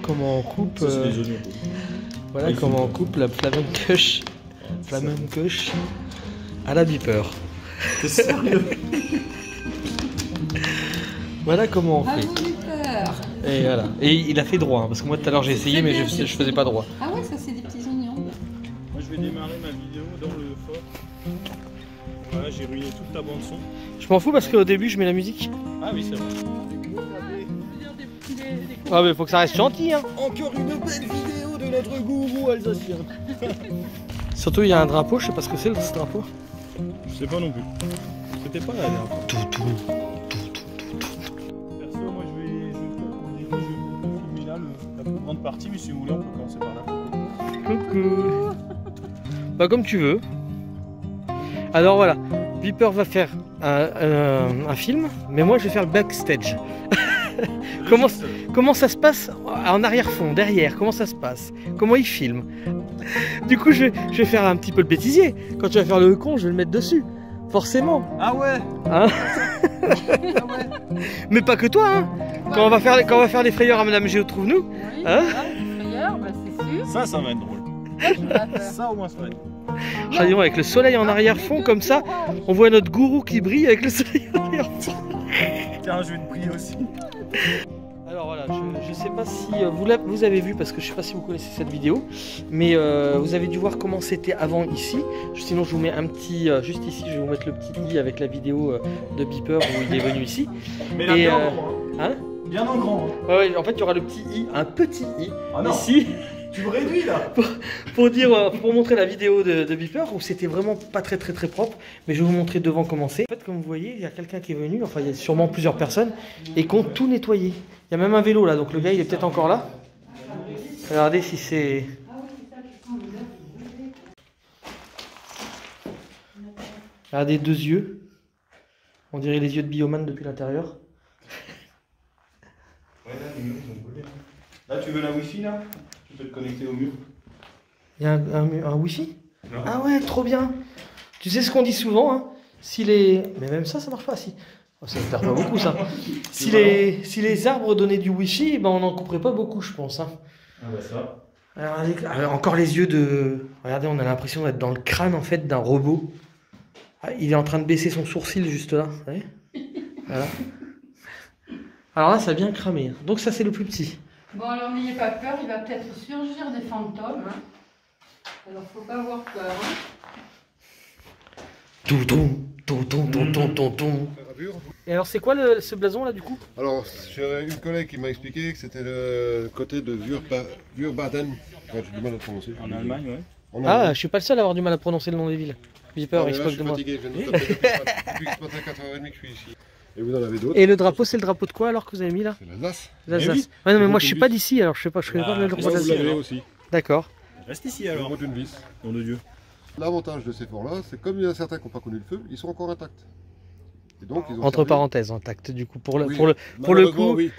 comment on coupe. Ça, c'est les oignons. Voilà comment on coupe la Flamencush. Flamencush à la Viper. T'es sérieux? Voilà comment on Ah, fait. Viper. Et voilà. Et il a fait droit, hein, parce que moi tout à l'heure j'ai essayé, mais je faisais pas droit. Ah ouais, ça c'est des petits oignons. Moi, je vais démarrer ma vidéo dans le fort. Voilà, j'ai ruiné toute ta bande son. Je m'en fous parce qu'au début je mets la musique. Ah oui, c'est vrai. Ah mais faut que ça reste gentil, hein. Encore une belle vidéo de notre gourou alsacien. Surtout il y a un drapeau, je sais pas ce que c'est ce drapeau. Je sais pas non plus. C'était pas la dernière fois. Toutou. Perso, moi je vais filmer là la plus grande partie, mais si vous voulez, on peut commencer par là. Coucou. Bah comme tu veux. Alors voilà, Viper va faire un film, mais moi je vais faire le backstage. Comment ça se passe en arrière-fond, derrière? Comment ça se passe? Comment il filme? Du coup, je vais faire un petit peu le bêtisier. Quand tu vas faire le con, je vais le mettre dessus. Forcément. Ah ouais. Hein? Ah ouais. Mais pas que toi, hein. Quand on va faire les frayeurs à Madame Géo Trouve-nous. Oui, Hein? voilà, les frayeurs, bah, c'est sûr. Ça va être drôle. Je vais la faire. Ça au moins, ça va être drôle. Ah, dis donc, avec le soleil en arrière-fond, comme ça, on voit notre gourou qui brille avec le soleil en arrière-fond. Tiens, je vais te briller aussi. Alors voilà, je sais pas si vous avez vu, parce que je sais pas si vous connaissez cette vidéo, mais vous avez dû voir comment c'était avant ici. Sinon je vous mets un petit, juste ici, je vais vous mettre le petit i avec la vidéo de Beeper où il est venu ici. Mais là, Et, bien en grand. Hein? Bien en grand. Ouais, ouais, en fait il y aura le petit i, un petit i, Ah non. ici, Tu me réduis là. pour montrer la vidéo de Beeper où c'était vraiment pas très propre, mais je vais vous montrer devant comment c'est. En fait, comme vous voyez, il y a quelqu'un qui est venu, enfin il y a sûrement plusieurs personnes, et qui ont tout nettoyé. Il y a même un vélo là, donc le gars il est peut-être encore là. Regardez si c'est... Regardez, 2 yeux. On dirait les yeux de Bioman depuis l'intérieur. Ouais, là, les murs, ils ont collé. Là, tu veux la wifi là? Tu peux te connecter au mur. Il y a un wifi? Non. Ah ouais, trop bien. Tu sais ce qu'on dit souvent, hein? Si les... Mais même ça marche pas, si. Oh, ça ne perd pas beaucoup, ça. Si les arbres donnaient du wifi, ben, on n'en couperait pas beaucoup, je pense. Hein. Ah bah ça. Alors, encore les yeux de... Regardez, on a l'impression d'être dans le crâne, en fait, d'un robot. Ah, il est en train de baisser son sourcil, juste là. Vous voyez? Voilà. Alors là, ça a bien cramé. Hein. Donc ça, c'est le plus petit. Bon, alors n'ayez pas peur, il va peut-être surgir des fantômes. Hein. Alors, faut pas avoir peur. Hein. Et alors, c'est quoi ce blason là, du coup? Alors, j'ai une collègue qui m'a expliqué que c'était le côté de Wiesbaden. Ouais, j'ai du mal à le prononcer. En Allemagne, ouais. En Ah, Allemagne. je suis pas le seul à avoir du mal à prononcer le nom des villes. Viper, Ah, mais là, je expose suis de moi. fatigué, je viens de taper depuis ce matin 4h30 que je suis ici. Et vous en avez d'autres? Et le drapeau, c'est le drapeau de quoi alors que vous avez mis là? C'est l'Alsace. L'Alsace. oui. Ouais, non, mais moi je suis pas d'ici, alors je sais pas, je connais pas le drapeau Là, vous d'Alsace. l'avez aussi. D'accord. Reste ici Le alors. mot d'une vis. Nom de Dieu. L'avantage de ces forts-là, c'est comme il y en a certains qui n'ont pas connu le feu, ils sont encore intacts. Et donc, ils ont Entre servi- parenthèses, intact du coup. Pour le coup, malheureusement, oui.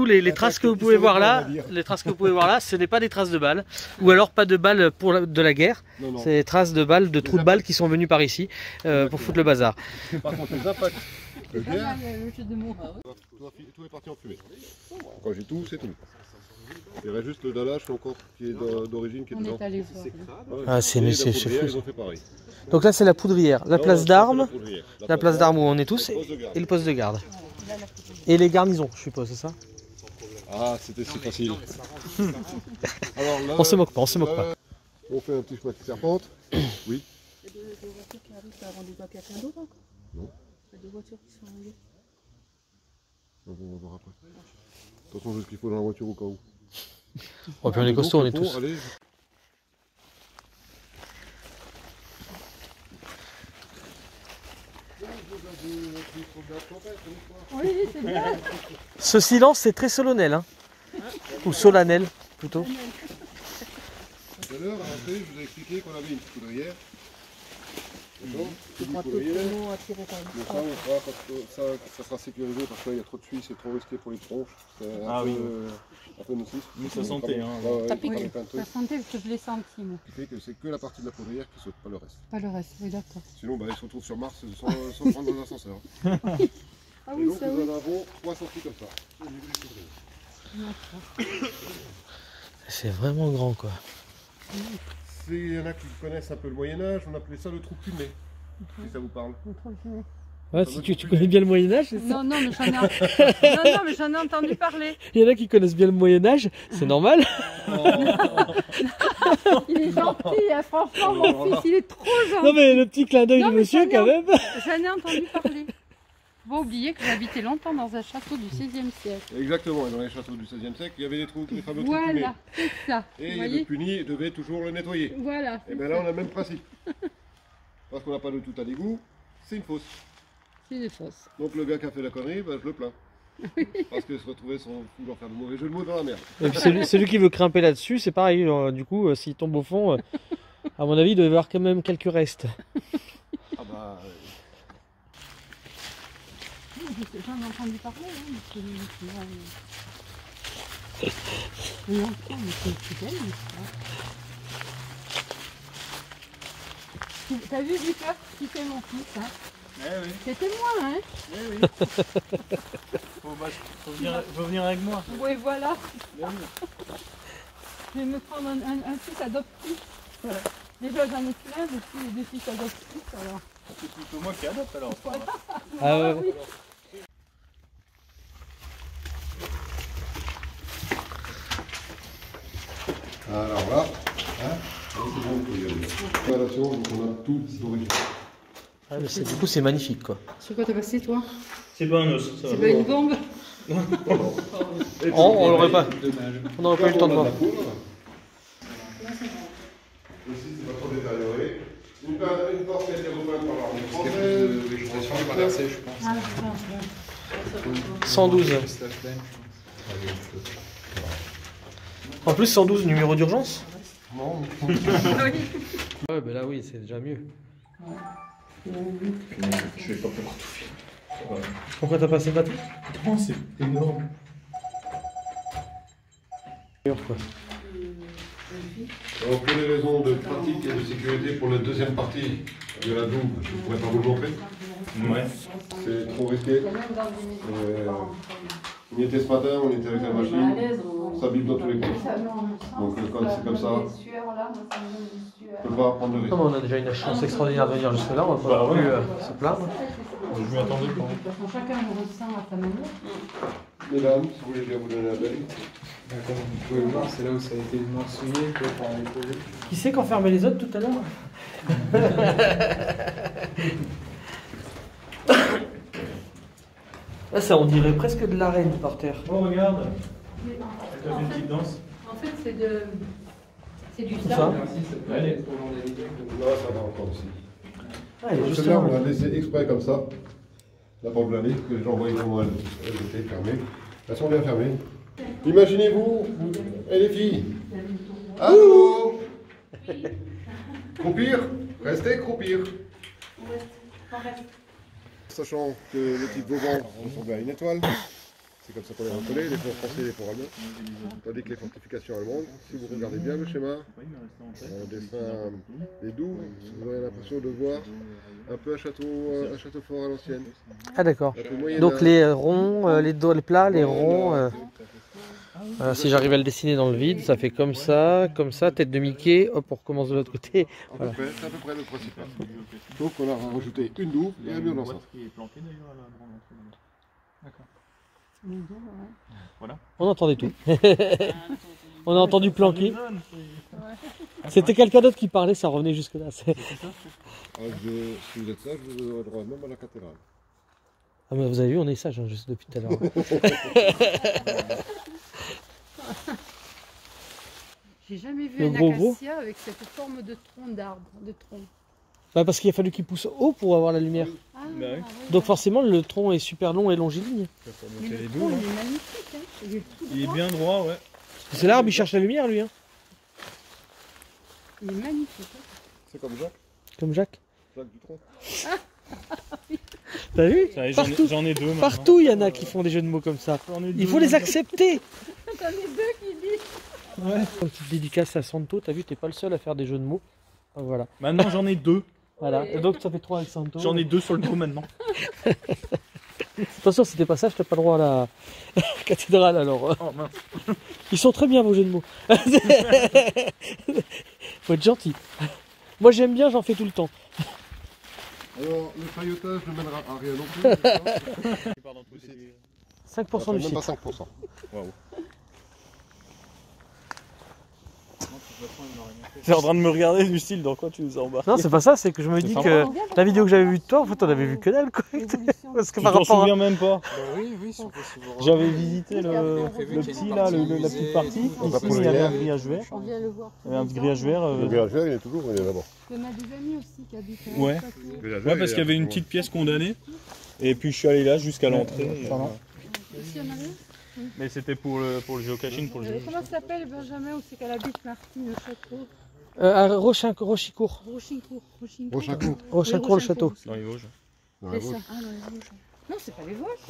les Intact traces que vous pouvez voir là, historiquement, on va dire. les traces que vous pouvez voir là, ce n'est pas des traces de balles, ou alors pas de balles de la guerre. Non, non. C'est des traces de balles, de trous de balles qui sont venus par ici pour foutre le bazar. Par contre, les impacts de C'est pas guerre, mal le jeu de mots. tout est parti en fumée. Quand j'ai tout, c'est tout. Il reste juste le dallage encore qui est d'origine qui est On dedans. est allé voir. Ouais. Ah, c'est Et mais la c'est poudrière, fou. Ils ont fait pareil. Donc là c'est la poudrière, la Non, place ça, d'armes, c'est la poudrière. la place d'armes où on est tous, Le poste de garde. et le poste de garde. Et les garnisons, je suppose, c'est ça? Ah, c'était si facile. Alors là, On se moque pas, on se moque pas. on fait un petit chemin de serpente. Oui. Il y a des voitures qui arrivent, ça rend des voitures à quelqu'un d'autre encore? Non. Il y a des voitures qui sont arrivées. Donc on va voir après. Attention, j'ai ce qu'il faut dans la voiture au cas où. Oh, puis on est costaud, on est Donc, tous. allez. Oui, c'est bien. Ce silence c'est très solennel, hein. Ou solennel plutôt. Tout à l'heure, après, je vous ai expliqué qu'on avait une poudrière. D'accord. Je Une crois que poudrière. le mot attiré par Donc ça, on fera quand ça sera sécurisé parce qu'il y a trop de suie, c'est trop risqué pour les tronches. C'est Ah oui. un peu nocif. Mais ça sentait, hein. Ouais, ouais, Ça il pique. ramène plein de Ça trucs. sentait parce que je l'ai senti, moi. Ce qui fait que c'est que la partie de la poudrière qui saute, pas le reste. Pas le reste, oui, d'accord. Sinon, bah, ils se retrouvent sur Mars sans prendre dans l'ascenseur. Ah Et oui, donc, ça nous oui. en avons 3 sorties comme ça. C'est vraiment grand quoi. Il y en a qui connaissent un peu le Moyen-Âge, on appelait ça le trou fumé. Si ça vous parle. Ouais, si tu connais bien le Moyen-Âge, c'est ça? Non, non, mais j'en ai entendu parler. Il y en a qui connaissent bien le Moyen-Âge, c'est normal. Il est gentil, hein, franchement, mon fils, il est trop gentil. Non mais le petit clin d'œil du monsieur quand même. J'en ai entendu parler. Faut pas oublier que j'habitais longtemps dans un château du XVIe siècle. Exactement, et dans les châteaux du XVIe siècle, il y avait des trous, les fameux trous fumés. Voilà, c'est ça. Et Vous le voyez? puni devait toujours le nettoyer. Voilà. Et bien là, on a le même principe. Parce qu'on n'a pas de tout à l'égout, c'est une fosse. C'est des fausses. Donc le gars qui a fait la connerie, ben, je le plains. Parce qu'il se retrouvait sans vouloir faire de mauvais jeu de mots dans la merde. Et puis celui qui veut grimper là-dessus, c'est pareil. Du coup, s'il tombe au fond, à mon avis, il doit y avoir quand même quelques restes. Ah bah... J'en ai entendu parler, hein, mais c'est... Oui, enfin, mais c'est belle, l'histoire. T'as vu, Victor, qui fait mon fils, hein? Eh oui, C'était moi, hein? eh oui. Faut venir avec moi. Oui, voilà. Eh oui. Je vais me prendre un fils adoptif. Voilà. Déjà, j'en ai plein des fils adoptifs, alors. C'est plutôt moi qui adopte alors. Ah ouais. Oui. Alors là, hein, c'est bon, on peut y aller. Installation, donc on a tout d'origine. Ah, mais du coup, c'est magnifique quoi. Sur quoi t'as passé, toi? C'est pas un os, ça C'est va. pas une bombe? On l'aurait pas. On n'aurait pas eu le temps de voir. Ici, c'est pas trop détérioré. Une porte qui a été repeinte par l'armée française. Je pense. Ah, je pense, ouais. 112. En plus, 112, numéro d'urgence? Non, Ouais, ben là, oui, c'est déjà mieux. Je vais pas pouvoir tout faire. Pourquoi t'as passé le bateau? Oh, c'est énorme. Quoi. alors, pour des raisons de pratique et de sécurité pour la deuxième partie de la double, je ne pourrais pas vous le montrer. Ouais. C'est trop risqué. On y était ce matin, on était avec la machine, ça bip dans tous les coins. Donc quand c'est comme ça, on ne peut pas prendre de risque. Comme on a déjà une chance extraordinaire de venir jusque là, on va pas non plus se plaindre. Je m'y attendais pas. Chacun le ressent à sa manière. Mesdames, si vous voulez bien vous donner la belle. Comme vous pouvez le voir, c'est là où ça a été le moins souillé par les projets. Qui c'est qu'enfermait les autres tout à l'heure? Là, ça, on dirait presque de l'arène par terre. Oh, regarde. Mais Elle t'a fait une petite danse. En fait, c'est du ça sable. Merci, ça peut Allez. être trop long d'aller dire. Là, ça va encore ici. Ah, elle est juste Celle-là, là. on l'a laissé exprès comme ça. La porte blindée, que les gens voyaient comment elle était fermée. Elles sont bien fermées. Imaginez-vous, et les filles. Allô? Croupir? Restez croupir. Sachant que le type Vauban ressemble à une étoile, c'est comme ça qu'on les reconnaît, les forts français et les forts allemands. Tandis que les fortifications allemandes, si vous regardez bien le schéma, en dessin des douves, vous aurez l'impression de voir un peu un château fort à l'ancienne. Ah, d'accord. Un peu moyen Donc âge. les ronds, les plats, les ronds. Si j'arrive à le dessiner dans le vide, ça fait comme ça, tête de Mickey, hop, on recommence de l'autre côté. Voilà. C'est à peu près le principe. Donc on a rajouté une douve et un mur d'enceinte. Qui est planté d'ailleurs à la grande entrée. D'accord. On entendait tout. On a entendu planquer. C'était quelqu'un d'autre qui parlait, ça revenait jusque là. Si vous êtes sage, vous aurez droit même à la cathédrale. Ah, mais vous avez vu, on est sage hein, juste depuis tout à l'heure. J'ai jamais vu Le un gros acacia avec cette forme de tronc d'arbre, de tronc. Bah, parce qu'il a fallu qu'il pousse haut pour avoir la lumière. Ah, Bah oui. oui, Donc forcément, le tronc est super long et longiligne. mais le tronc, il est magnifique. Hein. Il est tout Il est droit. bien droit, ouais. C'est l'arbre, il cherche la lumière, lui. Hein. Il est magnifique. Hein. C'est comme Jacques, Comme Jacques. Jacques Dutronc. T'as vu? Ça y est, Partout. J'en ai deux maintenant. Partout, il y en a qui font des jeux de mots comme ça. J'en ai Il deux faut les maintenant. accepter. J'en ai deux qui disent. Ouais. Une petite dédicace à Santo, t'as vu, t'es pas le seul à faire des jeux de mots. Ah, voilà. Maintenant j'en ai deux. Voilà. Et donc ça fait 3 avec Santo. J'en ai deux sur le dos maintenant. Attention, si t'es pas sage, t'as pas le droit à la cathédrale alors. Oh mince. Ils sont très bien vos jeux de mots. Faut être gentil. Moi j'aime bien, j'en fais tout le temps. Alors, le faillotage ne mènera à rien non plus. 5% du Même site. pas 5%. T'es en train de me regarder du style dans quoi tu nous embarques. Non, c'est pas ça, c'est que je me dis sympa, que hein. la vidéo que j'avais vue de toi, en fait, on avait vu que dalle quoi. Parce que Tu par t'en rapport à... souviens même pas. Bah oui, oui, si on peut se voir. J'avais visité le petit là, la petite partie. Ici, il y avait un grillage vert. On vient le voir. Il y avait un grillage vert. Le grillage vert, il est toujours il est là-bas. Il y en a des amis aussi qui habitent. Ouais. Ouais, parce qu'il y avait une petite pièce condamnée. Et puis je suis allé là jusqu'à l'entrée. Ici, il y en a rien. Mais c'était pour le géocaching, pour le jeu. Comment ça s'appelle, Benjamin, où c'est qu'elle habite, Martine, le château? À Rochicourt. Rochincourt. Rochacourt. Rochicourt, le château. Dans les Vosges. Dans la C'est ça. Vosges. Ah, dans les Vosges. Non, c'est pas les Vosges.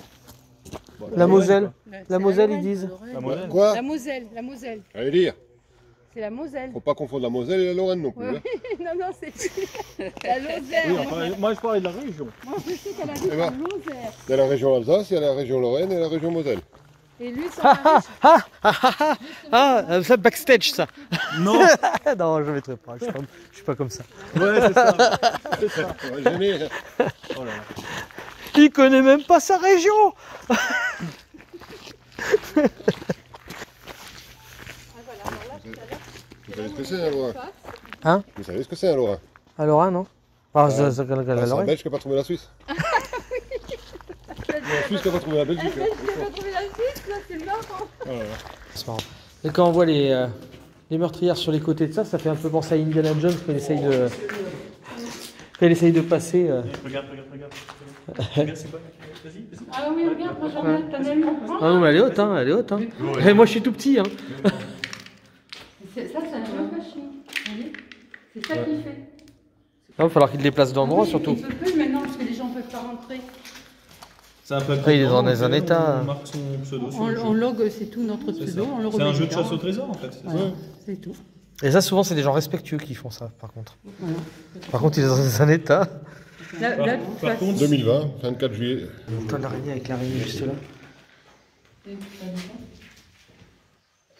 La Moselle. C'est La Moselle, Lorraine, ils disent. La Moselle. Quoi? La Moselle, la Moselle. Allez lire. C'est la Moselle. Faut pas confondre la Moselle et la Lorraine non plus. Ouais. Hein. Non, non, c'est la Lozère. Oui, enfin, moi je parlais de la région. Moi, je sais qu'elle habite Eh ben. en Lozère. Il y a la région Alsace, il y a la région Lorraine et la région Moselle. Et lui, son Ah mari, ça backstage ça. Non. Non, je ne mettrai pas. Je suis pas comme ça. Ouais, c'est ça. C'est ça. Ouais, gêné. Oh là là. Il connaît même pas sa région. Vous savez ce que c'est un Lorrain? Hein? Vous savez ce que c'est un Lorrain? À Lorrain, non? Ah, Ah, la C'est un Lorraine. Belge qui n'a pas trouvé la Suisse. La Suisse qui n'a pas trouvé la Belgique. elle hein. fait pas trouver la Suisse, là, c'est marrant. Oh là là. C'est marrant. Et quand on voit les meurtrières sur les côtés de ça, ça fait un peu penser à Indiana Jones quand il essaye de passer. Regarde. Regarde, c'est quoi? Vas-y. Ah oui, regarde, Benjamin, t'en as eu un point. Ah non, mais elle est haute, hein, elle est haute. Hein. Et moi, je suis tout petit. Hein. Ça, c'est un géocaching. Vous voyez? C'est ça qu'il fait. Il va falloir qu'il le déplace d'endroit, surtout. Il peut plus maintenant parce que les gens ne peuvent pas rentrer. C'est un papier. Après, il est dans un état. On marque son pseudo. sur On, le jeu. on log, c'est tout notre pseudo, on le remet. C'est un jeu de dedans. chasse au trésor en fait. C'est ça. Voilà, c'est tout. Et ça, souvent, c'est des gens respectueux qui font ça, par contre. Par contre, il est dans un état. Là, Par, là, par contre, 2020, 24 juillet. Toi, l'araignée avec l'araignée juste là.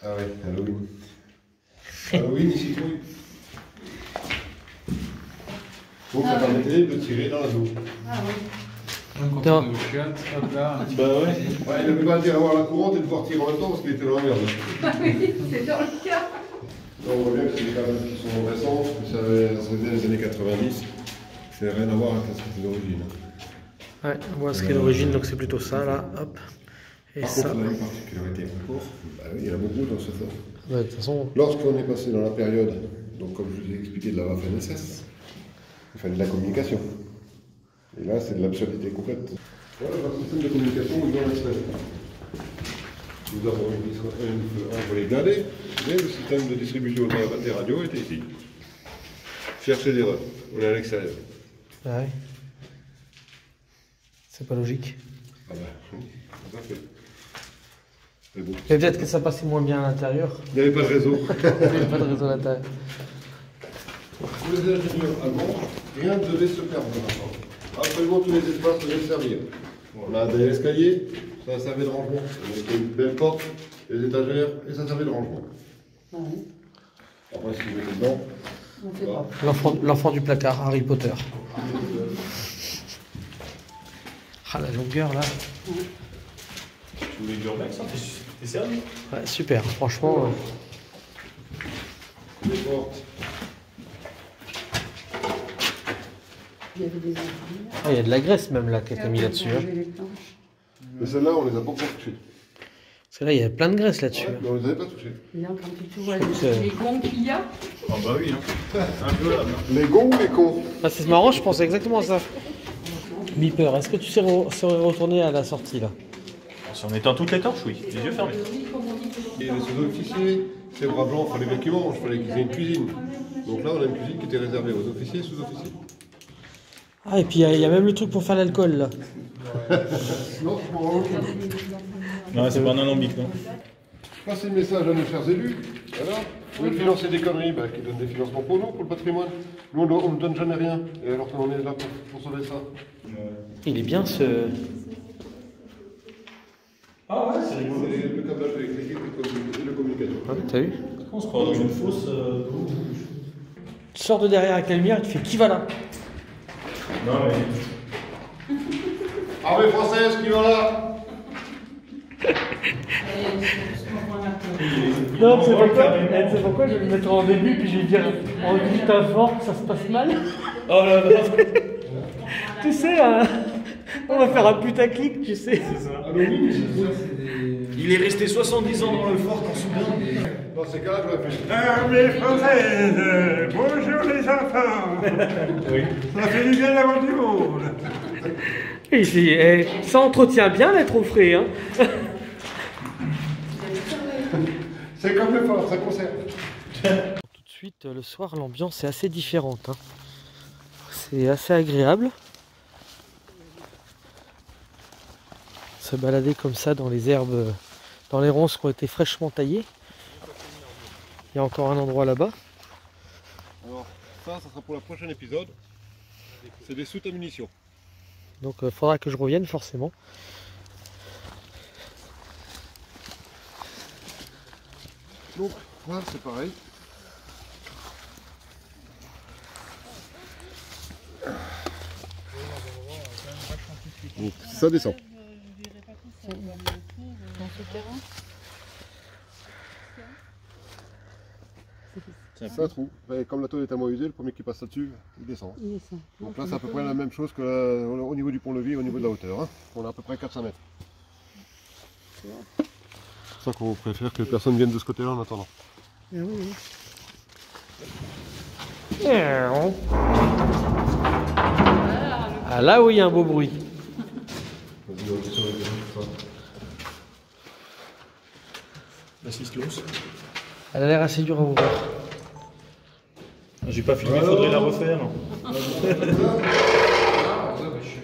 Ah oui, Halloween. Halloween, ici, oui. Donc ça permettait de tirer dans la zone. Quand Non. on est au chiottes, hop là, un petit bah ouais. Ouais, il ne peut pas dire avoir la courante et devoir tirer en même temps parce qu'il était dans la merde. oui, c'est dans le cas. Donc on voit bien que c'est des cabanes qui sont récentes, que ça vient des années 90. Ça n'a rien à voir avec ce qui était d'origine. Ouais, on voit ce qui est d'origine, donc c'est plutôt ça, là. Hop. Et Par ça. contre, on a une particularité. Bah oui, il y en a beaucoup dans ce fort. Ouais, de toute façon. Lorsqu'on est passé dans la période, donc comme je vous ai expliqué, de la Waffen-SS, il fallait de la communication. Et là, c'est de l'absurdité complète. Voilà le système de communication où ils ont l'accès. Nous avons un volet blindé, mais le système de distribution des radios était ici. Cherchez l'erreur, on est à l'extérieur. Ah ouais. C'est pas logique. Ah bah, oui, tout à fait. Mais bon, Et peut-être que ça passait moins bien à l'intérieur. il n'y avait pas de réseau. Il n'y avait pas de réseau à l'intérieur. Pour les ingénieurs allemands, rien ne devait se perdre maintenant. Absolument tous les espaces devaient servir. On a des escaliers, ça servait de rangement. On avait une belle porte, des étagères, et ça servait de rangement. Après, ce qu'ils mettaient dedans, voilà. L'enfant du placard, Harry Potter. Ah, la longueur là. Tu voulais du urbex, ça? T'es servi? Ouais, super, franchement. Des portes. Il y avait des Ah, il y a de la graisse même là qui a été mis là-dessus. Hein. Mais celles-là, on les a pas encore touchées. Parce que là, il y a plein de graisse là-dessus. Mais on les avait pas touchées. Là, quand tu vois C'est- les gonds qu'il y a, Ah bah oui, hein. Inviolable. Les gonds ou les cons? Ah, c'est marrant, je pensais exactement à ça. Beeper, est-ce que tu sais retourner à la sortie là? Si on éteint toutes les torches, oui. Les yeux fermés. Et les sous-officiers, ces bras blancs, il fallait bien qu'ils mangent, il fallait qu'ils aient une cuisine. Donc là, on a une cuisine qui était réservée aux officiers et sous-officiers. Ah, et puis il y a même le truc pour faire l'alcool là. Non, je m'en rends compte. Non, c'est pas un alambic, non. Passez le message à nos chers élus. Voilà. Vous voulez financer des conneries, bah, qui donnent des financements pour nous, pour le patrimoine. Nous, on ne donne jamais rien. Et alors qu'on est là pour sauver ça. Il est bien ce. Ah ouais, c'est rigolo. C'est le câblage électrique et le communicateur. Ah, t'as vu? On se croit dans une fosse. Tu sors de derrière avec la lumière et tu fais qui va là? Non, mais. Armée française qui va là? Non, c'est pourquoi je vais le mettre en début puis je vais dire en gritant fort que ça se passe mal. Oh là là. Tu sais, on va faire un putaclic, tu sais. C'est ça. Il est resté 70 ans dans le fort, t'en souviens? Dans ces cas-là, j'aurais fait. Armée française, bonjour les enfants. Oui. Ça fait du bien d'avoir du monde. Et ça entretient bien d'être au frais, hein. C'est comme le fort, ça conserve. Tout de suite, le soir, l'ambiance est assez différente, hein. C'est assez agréable. Se balader comme ça dans les herbes, dans les ronces qui ont été fraîchement taillées. Il y a encore un endroit là-bas. Alors, ça sera pour le prochain épisode. C'est des soutes à munitions. Donc il faudra que je revienne forcément. Donc, voilà, c'est pareil. Donc, ça descend. C'est un trou. Et comme la tôle est à moins usée, le premier qui passe là-dessus, il descend. Donc là, c'est à peu près la même chose que au niveau du pont-levis, au niveau de la hauteur. Hein. On a à peu près 400 mètres. C'est pour ça qu'on préfère que personne vienne de ce côté-là en attendant. Ah là où il y a un beau bruit. Elle a l'air assez dure à ouvrir. J'ai pas filmé, faudrait la refaire. Je sais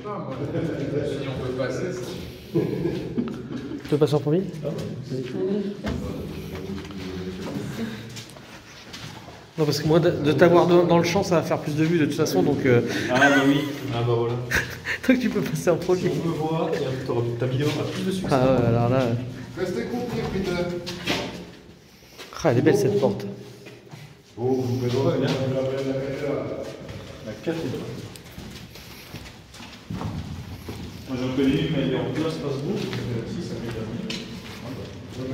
pas, moi. Si on peut passer, Tu veux passer en premier? Non, parce que moi, de t'avoir dans le champ, ça va faire plus de vues de toute façon, donc... Ah bah oui, ah bah voilà. Donc tu peux passer en premier. Si on me voit, ta vidéo aura plus de succès. Ah ouais, alors là... Restez compris, Peter. Ah, elle est belle cette porte. Oh, vous présentez bien. La cathédrale. Moi j'en connais une, mais elle est en plein Strasbourg, donc si ça fait terminer.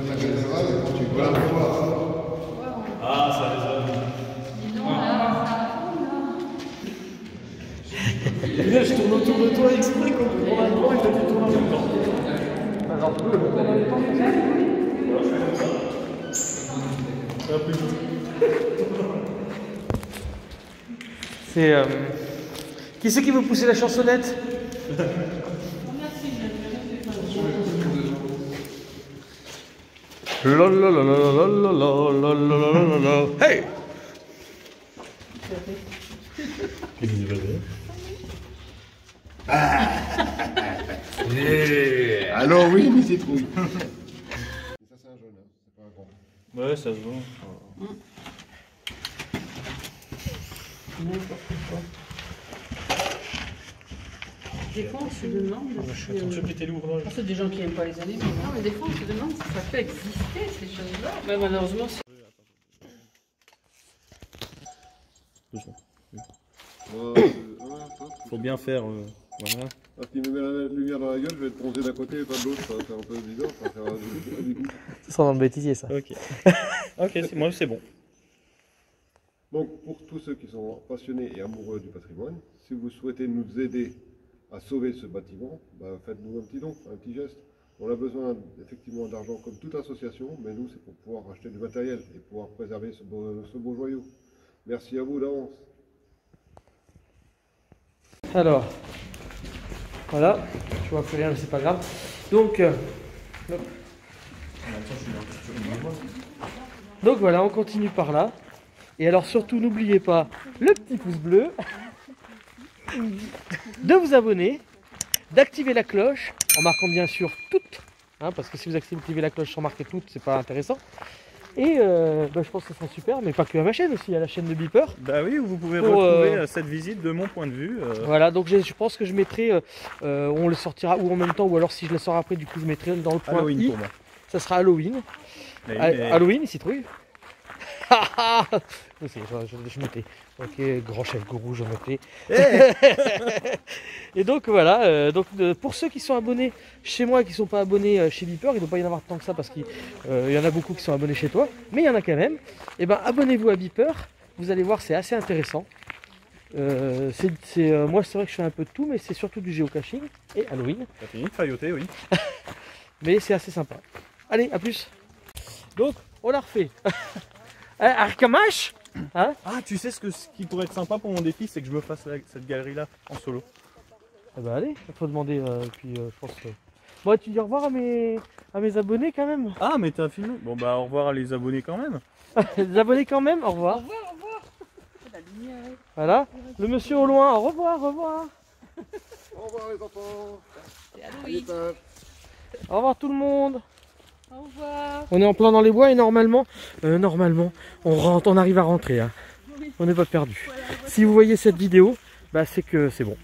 La cathédrale, quand tu vois la voir. Ah, ça résonne. Là, je tourne autour de toi exprès quand tu prends un droit et toi tu tournes en même temps. Alors, tu peux en même temps. C'est... Qui c'est qui veut pousser la chansonnette? Hey! Alors oui, mais c'est trop. Ça c'est un jaune, hein. C'est pas un grand. Ouais, ça se voit. Des fois, on se demande Attention, péter l'ouvrage. c'est des gens qui n'aiment pas les animaux. Non, mais des fois, on se demande si ça peut exister, ces choses-là. Mais malheureusement, c'est... Faut bien faire. Voilà. Parce qu'il me met la lumière dans la gueule, je vais être bronzé d'un côté et pas de l'autre, ça va faire un peu bizarre, ça va faire du coup. Ça sent dans le bêtisier, ça. Ok. Ok, moi c'est bon. Donc pour tous ceux qui sont passionnés et amoureux du patrimoine, si vous souhaitez nous aider à sauver ce bâtiment, bah, faites-nous un petit don, un petit geste. On a besoin effectivement d'argent comme toute association, mais nous c'est pour pouvoir acheter du matériel et pouvoir préserver ce beau joyau. Merci à vous d'avance. Alors, voilà, je vois plus rien, mais c'est pas grave. Donc, hop. Donc voilà, on continue par là. Et alors surtout, n'oubliez pas le petit pouce bleu, de vous abonner, d'activer la cloche, en marquant bien sûr toutes, hein, parce que si vous activez la cloche sans marquer toutes, c'est pas intéressant. Et bah, je pense que ça sera super, mais pas que à ma chaîne aussi, à la chaîne de Beeper. Bah oui, où vous pouvez Pour, retrouver cette visite de mon point de vue. Voilà, donc je pense que je mettrai, on le sortira ou en même temps, ou alors si je le sors après, du coup je mettrai dans le point Halloween I. pour moi. Ça sera Halloween. Mais- Halloween, citrouille. Je mettais. Ok, grand chef gourou, je mettais. Et donc voilà, pour ceux qui sont abonnés chez moi et qui ne sont pas abonnés chez Beeper, il ne doit pas y en avoir tant que ça parce qu'il y en a beaucoup qui sont abonnés chez toi, mais il y en a quand même. Et ben abonnez-vous à Beeper, vous allez voir, c'est assez intéressant. Moi c'est vrai que je fais un peu de tout, mais c'est surtout du géocaching et Halloween. T'as fini de failloter, oui. Mais c'est assez sympa. Allez, à plus. Donc, on l'a refait. Arkamash, hein? Ah, tu sais ce qui pourrait être sympa pour mon défi, c'est que je me fasse cette galerie-là en solo. Eh ben allez, il faut demander, puis je pense que... Bon, tu dis au revoir à mes abonnés quand même. Ah, mais t'as filmé. Bon bah au revoir à les abonnés quand même. Les abonnés quand même, au revoir. Au revoir, au revoir. La lumière. Voilà, le monsieur au loin, au revoir, au revoir. Au revoir les enfants. C'est Halloween. Au revoir tout le monde. Au revoir. On est en plein dans les bois et normalement, on arrive à rentrer. Hein. On n'est pas perdu. Si vous voyez cette vidéo, bah c'est que c'est bon.